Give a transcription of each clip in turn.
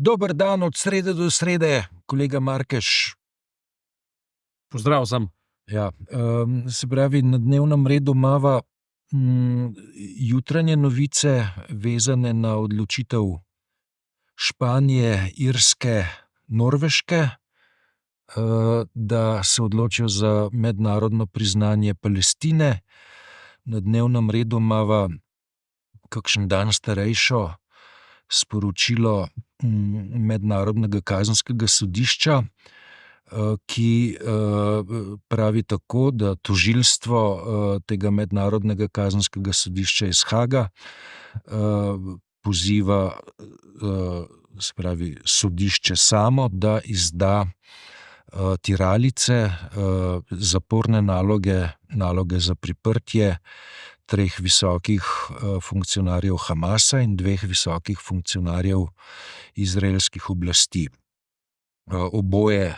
Dober dan od srede do srede, kolega Markeš. Pozdrav sem. Ja, se pravi, na dnevnem redu imava jutranje novice, vezane na odločitev Španije, Irske, Norveške, da se odločijo za mednarodno priznanje Palestine. Na dnevnem redu imava kakšen dan starejšo sporočilo Mednarodnega kazenskega sodišča, ki pravi tako, da tožilstvo tega Mednarodnega kazenskega sodišča iz Haaga poziva, se pravi, sodišče samo, da izda tiralice, zaporne naloge za priprtje 3 visokih funkcionarjev Hamasa in 2 visokih funkcionarjev izraelskih oblasti. Oboje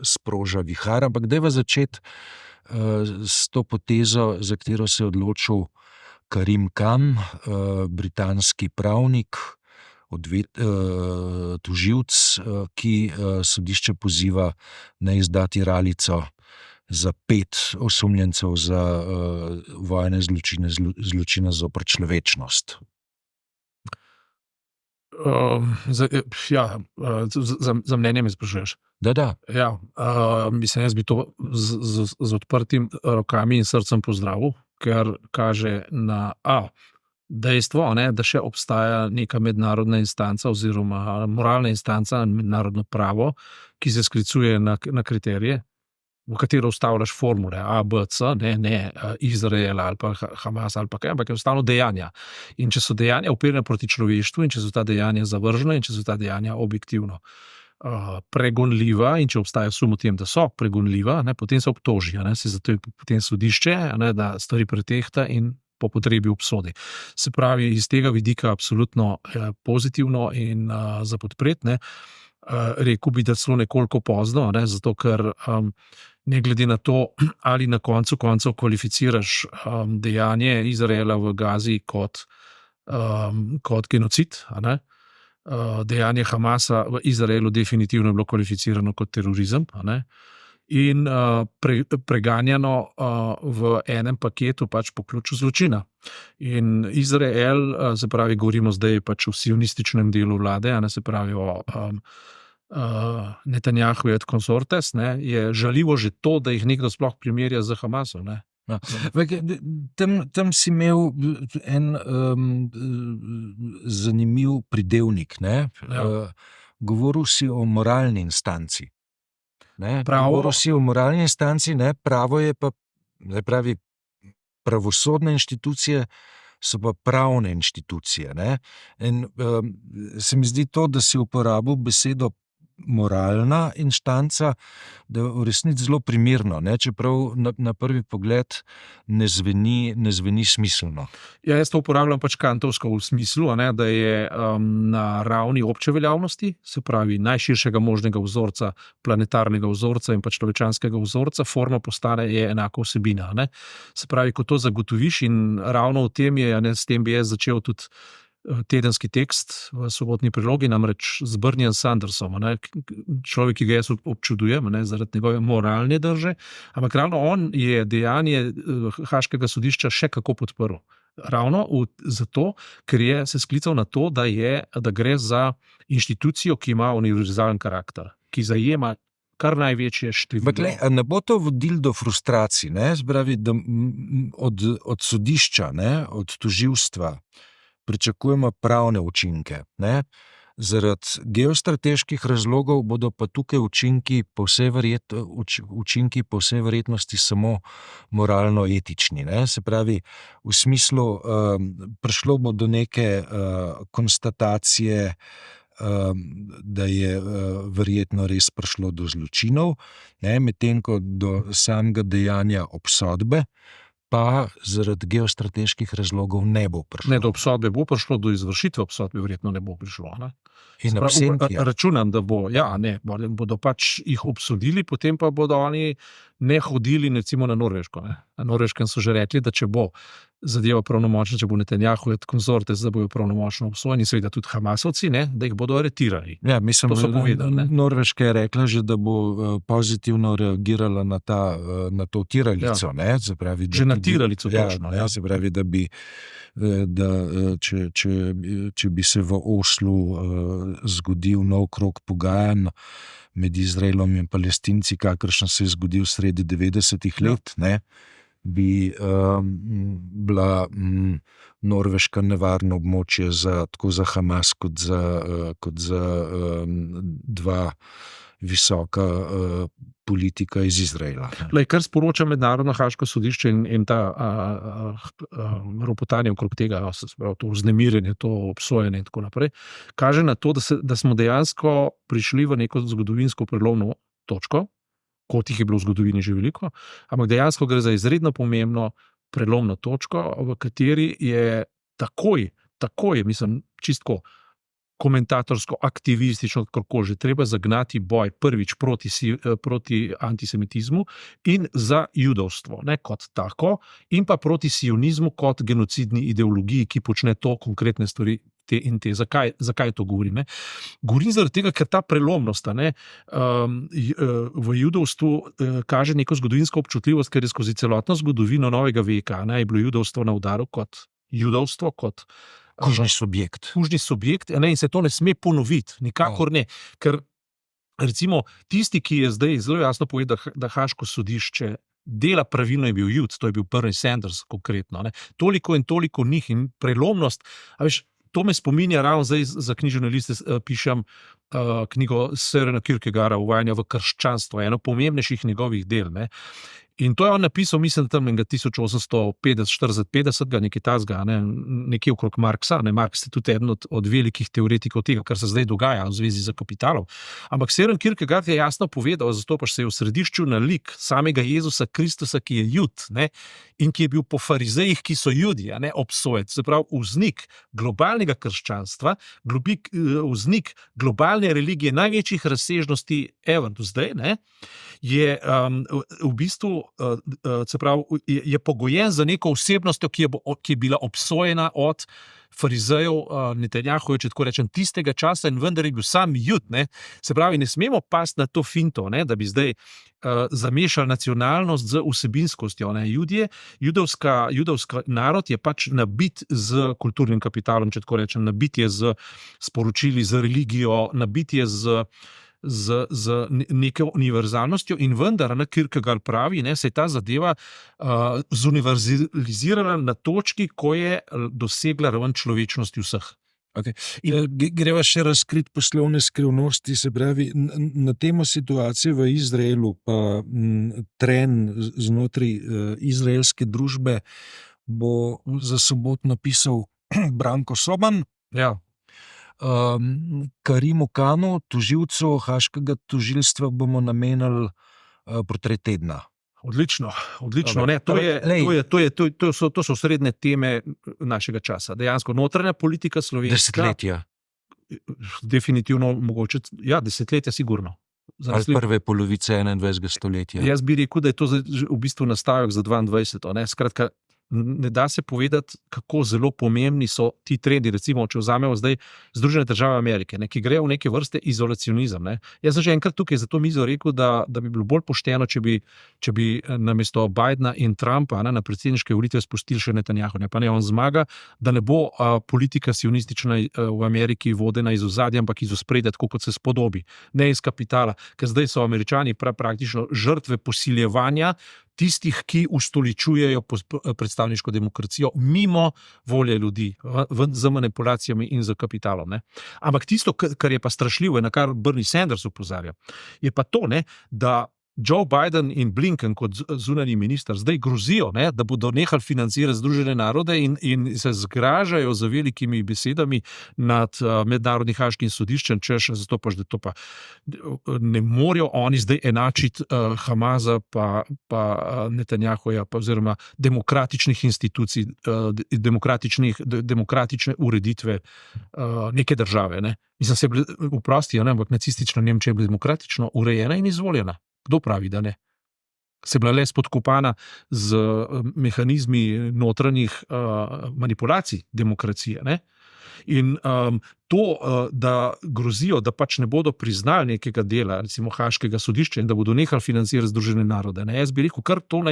sproža vihar, ampak dajva začeti s to potezo, za katero se je odločil Karim Khan, britanski pravnik, tožilec, ki sodišče poziva, naj izda tiralico za 5 osumljencev za vojne zločine zoper človečnost. Za mnenje me sprašuješ. Da. Ja, mislim, jaz bi to z odprtim rokami in srcem pozdravil, ker kaže na dejstvo, da še obstaja neka mednarodna instanca oziroma moralna instanca, mednarodno pravo, ki se sklicuje na kriterije, v katero vstavljaš formule A, B, C, ne Izrael ali pa Hamas ali pa kaj, ampak enostavno dejanja. In če so dejanja uperjena proti človeštvu in če so ta dejanja zavržena in če so ta dejanja objektivno pregonljiva in če obstaja sum o tem, da so pregonljiva, potem se obtoži, zato je potem sodišče, da stvari pretehta in po potrebi obsodi. Se pravi, iz tega vidika absolutno pozitivno in za podpreti. Rekel bi, da celo nekoliko pozno, zato ker ne glede na to, ali na koncu koncev kvalificiraš dejanje Izraela v Gazi kot genocid, dejanje Hamasa v Izraelu definitivno je bilo kvalificirano kot terorizem, in preganjano v enem paketu pač po ključu zločina. In Izrael, se pravi, govorimo zdaj pač o sionističnem delu vlade, se pravi o Netanjahu et consortes, je žaljivo že to, da jih nekdo sploh primerja z Hamasom. Tam si imel en zanimiv pridevnik. Govoril si o moralni instanci. Govoril si o moralni instanci, pravo je pa, pravi, pravosodne inštitucije so pa pravne inštitucije. In se mi zdi to, da si uporabil besedo moralna inštanca, da je v resnici zelo primerno, čeprav na prvi pogled ne zveni smiselno. Ja, jaz to uporabljam pač kantovsko v smislu, da je na ravni obče veljavnosti, se pravi najširšega možnega vzorca, planetarnega vzorca in pač človečanskega vzorca, forma postane je enako vsebina. Se pravi, ko to zagotoviš, in ravno v tem je, s tem bi jaz začel tudi tedenski tekst v Sobotni prilogi, namreč z Bernijem Sandersom, človek, ki ga jaz občudujem, zaradi njegove moralne drže, ampak ravno on je dejanje Haaškega sodišča še kako podprl. Ravno zato, ker se sklical na to, da gre za inštitucijo, ki ima univerzalen karakter, ki zajema kar največje število. Ne bo to vodilo do frustracij, zbravi, da od sodišča, od tožilstva pričakujemo pravne učinke. Zaradi geostrateških razlogov bodo pa tukaj učinki po vsej verjetnosti samo moralno-etični. Se pravi, v smislu, prišlo bo do neke konstatacije, da je verjetno res prišlo do zločinov, medtem ko do samega dejanja obsodbe pa zaradi geostrateških razlogov ne bo prišlo. Ne, do obsodbe bo prišlo, do izvršitve obsodbe verjetno ne bo prišlo. In računam, da bodo pač jih obsodili, potem pa bodo oni ne hodili recimo na Norveško. Na Norveškem so že rekli, da če bo zadeva pravnomočna, če bo Netanjahu konsorte, da bojo pravnomočno obsojeni, seveda tudi Hamasovci, ne, da jih bodo aretirali. Ja, mislim, To so povedali, Norveška je rekla že, da bo pozitivno reagirala na to tiralico. Ja. Se pravi, Že na tiralico, točno. Ja, se pravi, da bi če bi se v Oslu zgodil nov krog pogajanj med Izraelom in Palestinci, kakršen se je zgodil sredi 90-ih let, ne, bi bila Norveška nevarno območje tako za Hamas kot za dva visoka politika iz Izraela. Kar sporoča Mednarodno haaško sodišče in ta ropotanje okrog tega, to vznemirjenje, to obsojanje in tako naprej, kaže na to, da smo dejansko prišli v neko zgodovinsko prelomno točko, kot jih je bilo v zgodovini že veliko, ampak dejansko gre za izredno pomembno prelomno točko, v kateri je takoj, mislim, čistko komentatorsko, aktivistično, kako že treba zagnati boj prvič proti antisemitizmu in za judovstvo, ne, kot tako, in pa proti sionizmu kot genocidni ideologiji, ki počne to konkretne stvari te in te. Zakaj to govorim? Ne? Govorim zaradi tega, ker ta prelomnost v judovstvu kaže neko zgodovinsko občutljivost, ker je skozi celotno zgodovino novega veka je bilo judovstvo na udaru kot judovstvo, kot kužni subjekt. Kužni subjekt, ne, in se to ne sme ponoviti, nikakor ne. Ker recimo tisti, ki je zdaj zelo jasno povedal, da haaško sodišče dela pravilno, je bil Jud, to je bil Bernie Sanders konkretno. Ne. Toliko in toliko njih in prelomnost, a veš, to me spominja, ravno zdaj za knjižne liste pišem knjigo Sørena Kierkegaarda Uvajanja v krščanstvo, eno pomembnejših njegovih del. Ne. In to je on napisal, mislim, tam 1850, nekaj tazga, nekje okrog Marksa. Marks je tudi eden od velikih teoretikov tega, kar se zdaj dogaja v zvezi z kapitalom. Ampak Søren Kierkegaard je jasno povedal, zato pa se je v središču na lik samega Jezusa Kristusa, ki je Jud, ne, in ki je bil po farizejih, ki so Judi, obsojen. Se pravi, vznik globalnega krščanstva, vznik globalne religije največjih razsežnosti ever do zdaj, ne, je v bistvu se pravi, je pogojen za neko osebnostjo, ki je bila obsojena od farizejev Netanjahuja, če tako rečem, tistega časa, in vendar je bil sam Jud. Ne. Se pravi, ne smemo pasti na to finto, ne, da bi zdaj zamešali nacionalnost z vsebinskostjo. Judovski narod je pač nabit z kulturnim kapitalom, če tako rečem, nabit je z sporočili, z religijo, nabit je z neko univerzalnostjo, in vendar, Kierkegaard pravi, se je ta zadeva zuniverzalizirala na točki, ko je dosegla raven človečnosti vseh. Okay. Greva še razkriti poslovne skrivnosti, se pravi, na temo situacije v Izraelu, pa trend znotraj izraelske družbe bo za soboto napisal Branko Soban. Ja. Karimu Kanu, tožilcu haaškega tožilstva, bomo namenili portret tedna. Odlično. Ne, to so srednje teme našega časa. Dejansko notranja politika slovenska. Desetletja. Definitivno mogoče, ja, desetletja sigurno. Ali prve polovice 21. stoletja. Jaz bi rekel, da je to v bistvu nastavek za 22. Ne? Skratka, ne da se povedati, kako zelo pomembni so ti trendi, recimo, če vzamemo zdaj Združene države Amerike, ki grejo v neke vrste izolacionizem. Ne. Jaz sem že enkrat tukaj za to mizo rekel, da bi bilo bolj pošteno, če bi namesto Bidena in Trumpa na predsedniške volitve spustili še Netanjahuja, pa ne on zmaga, da ne bo politika sionistična v Ameriki vodena iz ozadja, ampak iz ospredja, tako kot se spodobi, ne iz kapitala, ker zdaj so Američani praktično žrtve posiljevanja tistih, ki ustoličujejo predstavniško demokracijo mimo volje ljudi, z manipulacijami in z kapitalom. Ne. Ampak tisto, kar je pa strašljivo, na kar Bernie Sanders opozarja, je pa to, ne, da Joe Biden in Blinken kot zunanji minister zdaj grozijo, ne, da bodo nehali financirati Združene narode in se zgražajo z velikimi besedami nad mednarodnim haaškim sodiščem, češ, zato pač, da to pa ne morejo oni zdaj enačiti Hamasa pa Netanjahuja, pa oziroma demokratičnih institucij, demokratične ureditve neke države. Ne. Mislim, se je bila, oprosti, ampak nacistična Nemčija je bila demokratično urejena in izvoljena. Kdo pravi, da ne? se bila le spodkopana z mehanizmi notranjih manipulacij demokracije. Ne? In to, da grozijo, da pač ne bodo priznali nekega dela, recimo Haškega sodišča in da bodo nehali financirati Združene narode. Ne? Jaz bi rekel,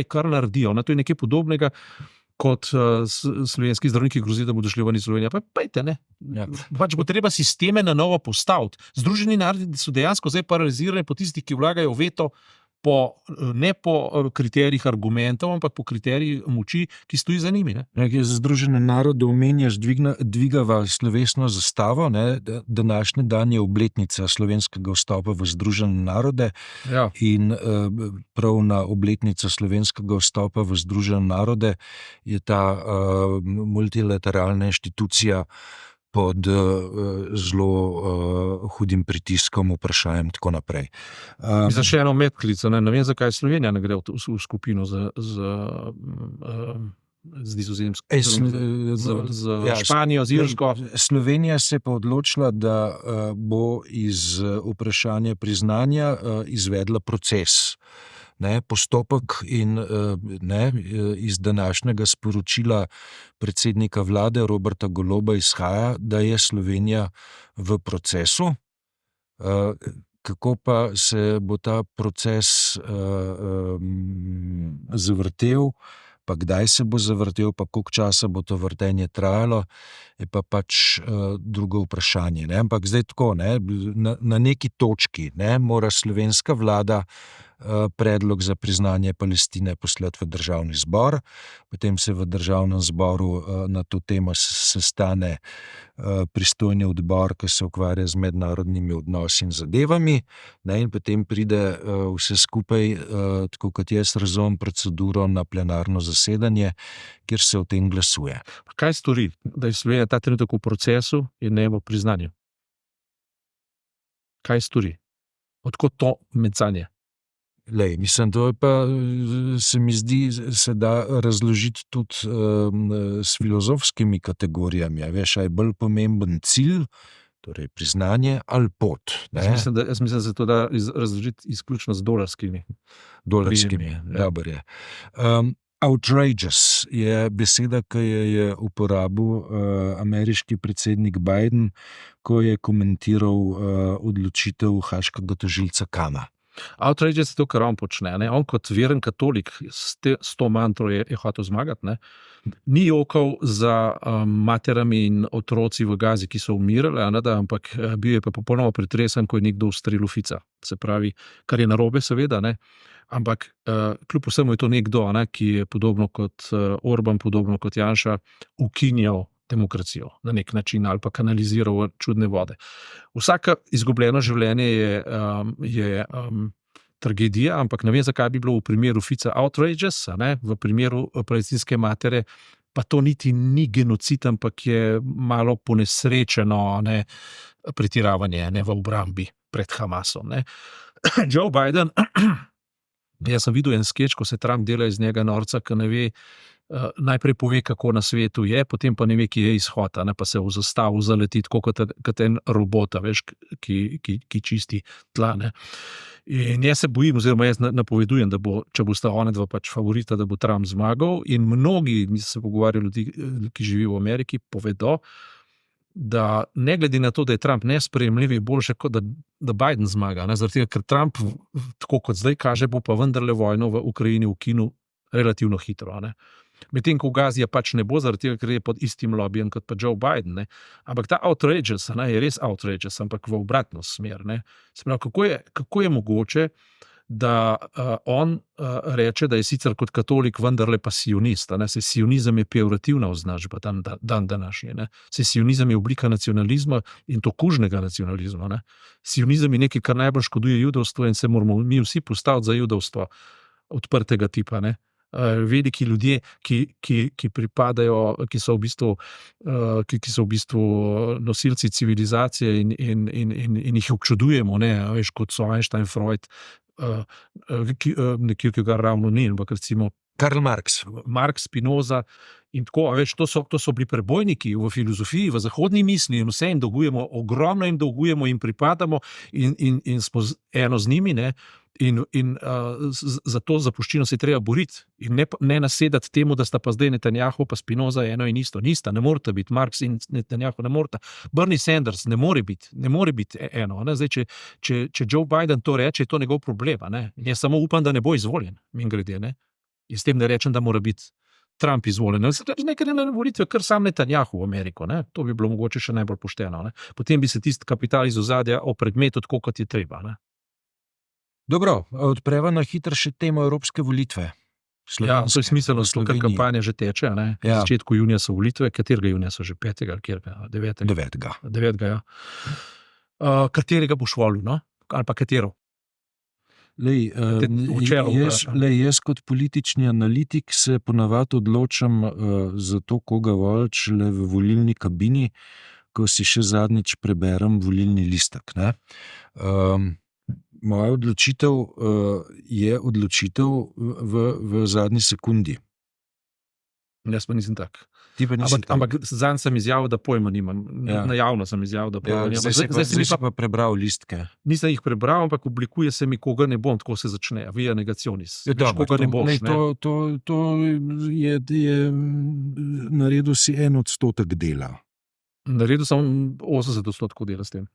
kar naredijo. To je nekaj podobnega, kot slovenski zdravniki grozijo, da bodo šli ven iz Slovenije. Pa pejte, ne. Ja. Pač bo treba sisteme na novo postaviti. Združeni narodi so dejansko zdaj paralizirani po tistih, ki vlagajo veto ne po kriterijih argumentov, ampak po kriterijih moči, ki stoji za njimi. Za Združene narode omenjaš dvigava slovesno zastavo. Današnji dan je obletnica slovenskega vstopa v Združene narode. Ja. In prav na obletnico slovenskega vstopa v Združene narode je ta multilateralna inštitucija pod zelo hudim pritiskom, vprašanjem in tako naprej. Za še eno medklico, ne vem, zakaj Slovenija ne gre v skupino z Nizozemsko, z Španijo, z Irsko. Slovenija se je pa odločila, da bo iz vprašanja priznanja izvedla proces. Postopek in iz današnjega sporočila predsednika vlade Roberta Goloba izhaja, da je Slovenija v procesu. Kako pa se bo ta proces zavrtel, pa kdaj se bo zavrtel, pa koliko časa bo to vrtenje trajalo, je pa pač drugo vprašanje. Ampak zdaj tako, na neki točki mora slovenska vlada predlog za priznanje Palestine poslati v državni zbor, potem se v državnem zboru na to temo sestane pristojni odbor, ki se ukvarja z mednarodnimi odnosi in zadevami, in potem pride vse skupaj, tako kot jaz razumem proceduro, na plenarno zasedanje, kjer se o tem glasuje. Kaj stori, da je Slovenija ta trenutek v procesu in ne v priznanju? Kaj stori? Odkot to mecanje? Mislim, to je pa, se mi zdi, se da razložiti tudi s filozofskimi kategorijami. Veš, je bolj pomemben cilj, torej priznanje ali pot. Jaz mislim, da se to da razložiti izključno z dolarskimi. Dober je. Outrageous je beseda, ki je uporabil ameriški predsednik Biden, ko je komentiral odločitev haaškega tožilca Kana. Outrageous je to, kar on počne. On kot veren katolik s to mantro je hotel zmagati. Ni jokal za materami in otroci v Gazi, ki so umirali, ampak bil je pa popolnoma pretresen, ko je nekdo ustrelil Fica. Se pravi, kar je narobe, seveda, ampak kljub vsemu je to nekdo, ki je podobno kot Orban, podobno kot Janša, ukinjal demokracijo na nek način ali pa kanaliziral čudne vode. Vsaka izgubljeno življenje je tragedija, ampak ne vem, zakaj bi bilo v primeru Fica outrageous, v primeru palestinske matere pa to niti ni genocid, ampak je malo ponesrečeno pretiravanje v obrambi pred Hamasom. Joe Biden, jaz sem videl en skeč, ko se Trump dela iz njega norca, ki ne ve, najprej pove, kako na svetu je, potem pa ne ve, ki je izhod, pa se v zastavu zaleti tako kot en robot, veš, ki čisti tla. In jaz se bojim, oziroma jaz napovedujem, da bo, če bosta ona dva pač favorita, da bo Trump zmagal, in mnogi, mi se pogovarjali ljudi, ki živijo v Ameriki, povedo, da ne glede na to, da je Trump nesprejemljiv, je boljše, kot da Biden zmaga. Zaradi tega, ker Trump, tako kot zdaj kaže, bo pa vendarle vojno v Ukrajini ukinil relativno hitro. Medtem ko v Gazi pač ne bo, zaradi tega, ker je pod istim lobijem kot pa Joe Biden. Ampak ta outrageous je res outrageous, ampak v obratno smer. Se pravi, kako je mogoče, da on reče, da je sicer kot katolik vendarle pa sionist. Se sionizem je pejorativna označba dan današnji. Se sionizem je oblika nacionalizma in to kužnega nacionalizma. Sionizem je nekaj, kar najbolj škoduje judovstvo in se moramo mi vsi postaviti za judovstvo odprtega tipa. Veliki ljudje, ki pripadajo, ki so v bistvu nosilci civilizacije in jih občudujemo, veš, kot so Einstein, Freud, nekaj, kar ravno ni, ampak recimo Karl Marx, Spinoza in tako, veš, to so bili prebojniki v filozofiji, v zahodni misli in vse jim dolgujemo, ogromno jim dolgujemo in pripadamo in smo eno z njimi, In za to zapuščino se je treba boriti in ne nasedati temu, da sta pa zdaj Netanjahu pa Spinoza eno in isto. Nista, ne morata biti, Marx in Netanjahu ne morata. Bernie Sanders ne more biti eno. Ne? Zdaj, če Joe Biden to reče, je to njegov problem. Ne? Jaz samo upam, da ne bo izvoljen, mimogrede. Ne? Jaz s tem ne rečem, da mora biti Trump izvoljen. Nekaj na volitve, kar sam Netanjahu v Ameriko. Ne? To bi bilo mogoče še najbolj pošteno. Ne? Potem bi se tisti kapital iz ozadja opredmetil tako, kot je treba. Ne? Dobro, odpreva na hitro še temo evropske volitve. Ja, to je smiselno, ker kampanja že teče. Na začetku junija so volitve, katerega junija so že 5. ali katerega? 9. Ja. Katerega boš volil, no? Ali pa katero? Jaz kot politični analitik se ponavadi odločam za to, koga voliti šele v volilni kabini, ko si še zadnjič preberem volilni listek. Ne? Moja odločitev je odločitev v zadnji sekundi. Jaz pa nisem tak. Ampak zanj sem izjavil, da pojma nimam. Na javno sem izjavil, da pojma nimam. Zdaj si pa prebral listke. Nisem jih prebral, ampak oblikuje se mi, koga ne bom, tako se začne. Via negacionis. Koga ne boš. To je naredil si 1% dela. Naredil sem 80% dela s tem.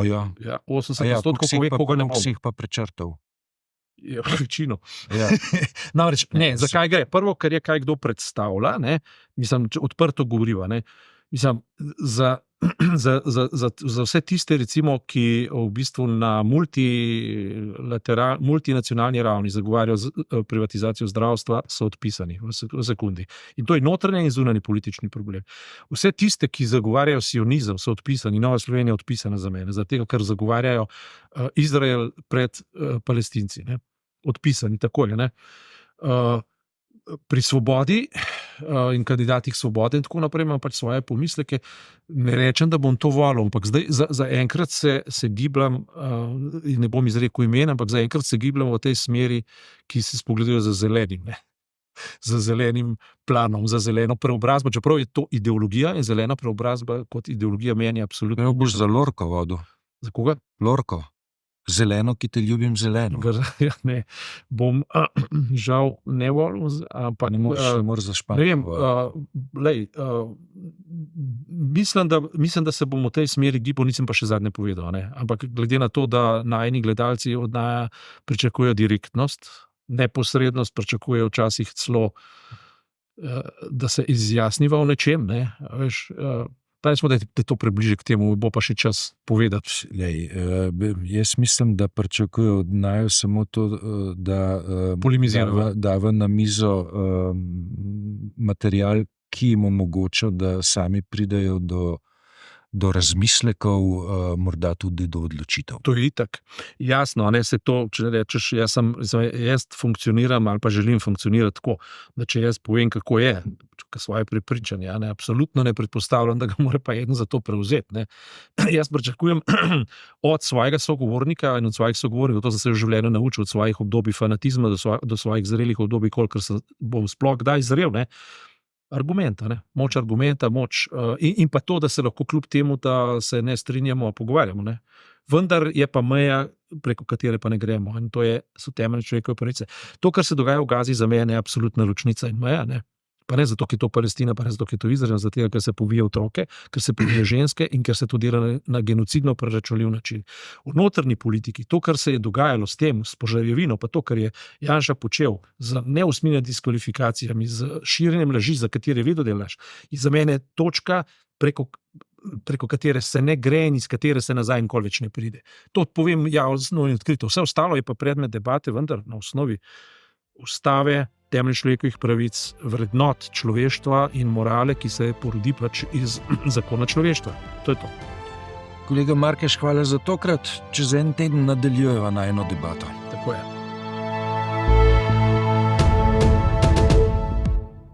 Ja, 80% pove, koga ne bom. Si jih pa prečrtal. Ja, večino. Ja. Namreč, ne, zakaj gre? Prvo, kar je kaj kdo predstavlja, ne, mislim, odprto govoriva, ne, mislim, za vse tiste, recimo, ki v bistvu na multinacionalni ravni zagovarjajo privatizacijo zdravstva, so odpisani v sekundi. In to je notranji in zunanji politični problem. Vse tiste, ki zagovarjajo sionizem, so odpisani. Nova Slovenija je odpisana za mene, zato ker zagovarjajo Izrael pred Palestinci. Ne. Odpisani, takole. Ne. Pri Svobodi in kandidatih Svobode in tako naprej imam pač svoje pomisleke. Ne rečem, da bom to volil, ampak zdaj za enkrat se gibljam, in ne bom izrekel imena, ampak za enkrat se gibljam v tej smeri, ki se spogledujejo za zelenim. Ne. Za zelenim planom, za zeleno preobrazbo, čeprav je to ideologija in zelena preobrazba kot ideologija meni absolutno. Ne boš za Lorko vodil. Za koga? Lorko. Zeleno, ki te ljubim, zeleno. Ja, ne, bom žal ne volil, pa ne moreš zašpati. Ne vem, mislim, da se bom v tej smeri gibal, nisem pa še zadnje povedal, ne? Ampak glede na to, da najni gledalci od naja pričakujejo direktnost, neposrednost, pričakujejo včasih celo, da se izjasniva o nečem, ne? Veš, da je to približe k temu, bo pa še čas povedati. Jaz mislim, da pričakujejo od naju samo to, da dava na mizo material, ki jim omogoča, da sami pridejo do razmislekov, morda tudi do odločitev. To je itak. Jasno, ne se to, če rečeš, jaz funkcioniram ali pa želim funkcionirati tako, da če jaz povem, kako je, svoje prepričanje, ne, absolutno ne predpostavljam, da ga mora pa eden za to prevzeti. Ne. Jaz pričakujem od svojega sogovornika in od svojih sogovornikov, to sem se v življenju naučil, od svojih obdobij fanatizma do svojih zrelih obdobij, kolikor bom sploh kdaj zrel, ne. Argumenta, ne? Moč argumenta, in pa to, da se lahko kljub temu, da se ne strinjamo, pogovarjamo. Ne? Vendar je pa meja, preko katere pa ne gremo, in to so temeljne človekove pravice. To, kar se dogaja v Gazi, za mene je absolutna ločnica in meja. Ne? Pa ne zato, ker je to Palestina, pa ne zato, ker je to Izrael, zato, ker se pobija otroke, ker se pobija ženske in ker se to dela na genocidno preračunljiv način. V notranji politiki, to, kar se je dogajalo s tem, s požarjevino, pa to, kar je Janša počel z neusmiljene diskvalifikacijami, z širjenjem laži, za katere vedo delaš, je za mene točka, preko katere se ne gre in iz katere se nazaj nikoli več ne pride. To povem jasno in odkrito. Vse ostalo je pa predmet debate, vendar na osnovi ustave, temelj človekovih pravic, vrednot človeštva in morale, ki se porodi pač iz zakona človeštva. To je to. Kolega Markeš, hvala za tokrat. Čez en teden nadaljujeva najino debato. Tako je.